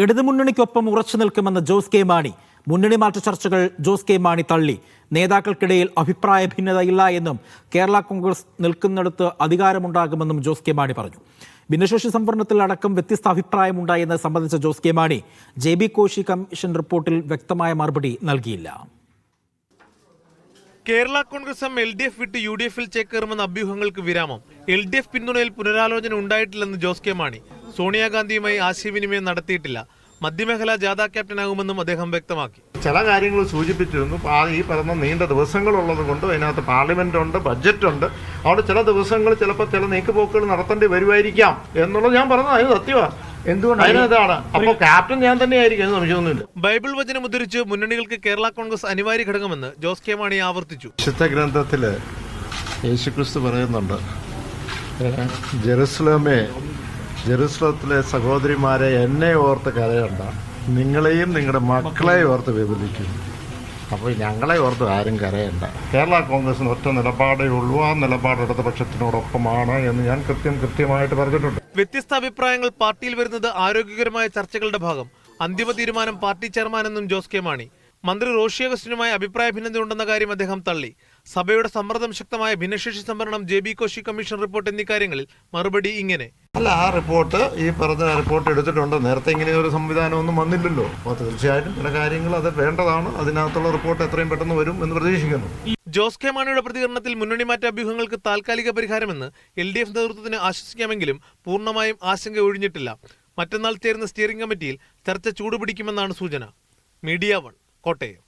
ഇടതുമുന്നണിക്കൊപ്പം ഉറച്ചു നിൽക്കുമെന്ന് ജോസ് കെ മാണി. മുന്നണി മാറ്റ ചർച്ചകൾ ജോസ് കെ മാണി തള്ളി. നേതാക്കൾക്കിടയിൽ അഭിപ്രായ ഭിന്നതയില്ല എന്നും കേരള കോൺഗ്രസ് നിൽക്കുന്നിടത്ത് അധികാരമുണ്ടാകുമെന്നും ജോസ് കെ മാണി പറഞ്ഞു. ഭിന്നശേഷി സംവരണത്തിൽ അടക്കം വ്യത്യസ്ത അഭിപ്രായമുണ്ടായെന്ന് സംബന്ധിച്ച Jose K Mani JB Koshy commission റിപ്പോർട്ടിൽ വ്യക്തമായ മറുപടി നൽകിയില്ല. കേരള കോൺഗ്രസ് LDF വിട്ട് UDF-ൽ ചേക്കേറുമെന്ന അഭ്യൂഹങ്ങൾക്ക് വിരാമം. LDF പിന്തുണയിൽ പുനരാലോചന ഉണ്ടായിട്ടില്ലെന്ന് ജോസ് കെ മാണി. സോണിയാഗാന്ധിയുമായി ആശയവിനിമയം നടത്തിയിട്ടില്ല. മധ്യമേഖലാ ജാഥാ ക്യാപ്റ്റനാകുമെന്നും അദ്ദേഹം വ്യക്തമാക്കി. ചില കാര്യങ്ങൾ സൂചിപ്പിച്ചിരുന്നു. ഈ പറഞ്ഞ നീണ്ട ദിവസങ്ങളുള്ളത് കൊണ്ട് അതിനകത്ത് പാർലമെന്റ് ഉണ്ട്, ബഡ്ജറ്റ് ഉണ്ട്. അവിടെ ചില ദിവസങ്ങൾ ചിലപ്പോൾ ചില നീക്കുപോക്കുകൾ നടത്തേണ്ടി വരുമായിരിക്കാം എന്നുള്ളത് ഞാൻ പറഞ്ഞത് അതിന് സത്യമാണ്. എന്തുകൊണ്ടാണ് അപ്പോൾ ക്യാപ്റ്റൻ ഞാൻ തന്നെയായിരിക്കും, എന്ന് സംശയമൊന്നുമില്ല. ബൈബിൾ വചനം ഉദ്ധരിച്ച് മുന്നണികൾക്ക് കേരള കോൺഗ്രസ് അനിവാര്യ ഘടകമെന്ന് ജോസ് കെ മാണി ആവർത്തിച്ചു. വിശുദ്ധ ഗ്രന്ഥത്തിൽ യേശുക്രിസ്തു പറയുന്നുണ്ട്, ജെറുസലത്തിലെ സഹോദരിമാരെ എന്നെ ഓർത്ത് കരയണ്ട, നിങ്ങളെയും നിങ്ങളുടെ മക്കളെയും ഓർത്ത് വിപദിക്കും. അപ്പോൾ ഞങ്ങളെ ഓർത്ത് ആരും കരയണ്ട. കേരള കോൺഗ്രസിന് ഒറ്റ നിലപാടേ ഉള്ളൂ. ആ നിലപാട് ഇടതുപക്ഷത്തിനോടൊപ്പമാണ് എന്ന് ഞാൻ കൃത്യമായിട്ട് പറഞ്ഞിട്ടുണ്ട്. വ്യത്യസ്ത അഭിപ്രായങ്ങൾ പാർട്ടിയിൽ വരുന്നത് ആരോഗ്യകരമായ ചർച്ചകളുടെ ഭാഗം. അന്തിമ തീരുമാനം പാർട്ടി ചെയർമാനെന്നും ജോസ് കെ മാണി. മന്ത്രി റോഷി അഗസ്റ്റിനുമായി അഭിപ്രായ ഭിന്നതയുണ്ടെന്ന കാര്യം അദ്ദേഹം തള്ളി. സഭയുടെ സമ്മർദ്ദം ശക്തമായ ഭിന്നശേഷി സംവരണം, JB കോശി കമ്മീഷൻ റിപ്പോർട്ട് എന്നീ കാര്യങ്ങളിൽ മറുപടി ഇങ്ങനെ. അല്ല, ആ റിപ്പോർട്ട് ഈ പറഞ്ഞ റിപ്പോർട്ട് എടുത്തിട്ടുണ്ട്. നേരത്തെ ഇങ്ങനെ ഒരു സംവിധാനമൊന്നും വന്നില്ലല്ലോ. അപ്പോൾ തീർച്ചയായിട്ടും ചില കാര്യങ്ങൾ അത് വേണ്ടതാണ്. അതിനകത്തുള്ള റിപ്പോർട്ട് എത്രയും പെട്ടെന്ന് വരും എന്ന് പ്രതീക്ഷിക്കുന്നു. ജോസ് കെ മാണിയുടെ പ്രതികരണത്തിൽ മുന്നണി മാറ്റ അഭ്യൂഹങ്ങൾക്ക് താൽക്കാലിക പരിഹാരമെന്ന് LDF നേതൃത്വത്തിന് ആശ്വസിക്കാമെങ്കിലും പൂർണ്ണമായും ആശങ്ക ഒഴിഞ്ഞിട്ടില്ല. മറ്റന്നാൾ ചേരുന്ന സ്റ്റിയറിംഗ് കമ്മിറ്റിയിൽ ചർച്ച ചൂടുപിടിക്കുമെന്നാണ് സൂചന. മീഡിയ 1 കോട്ടയം.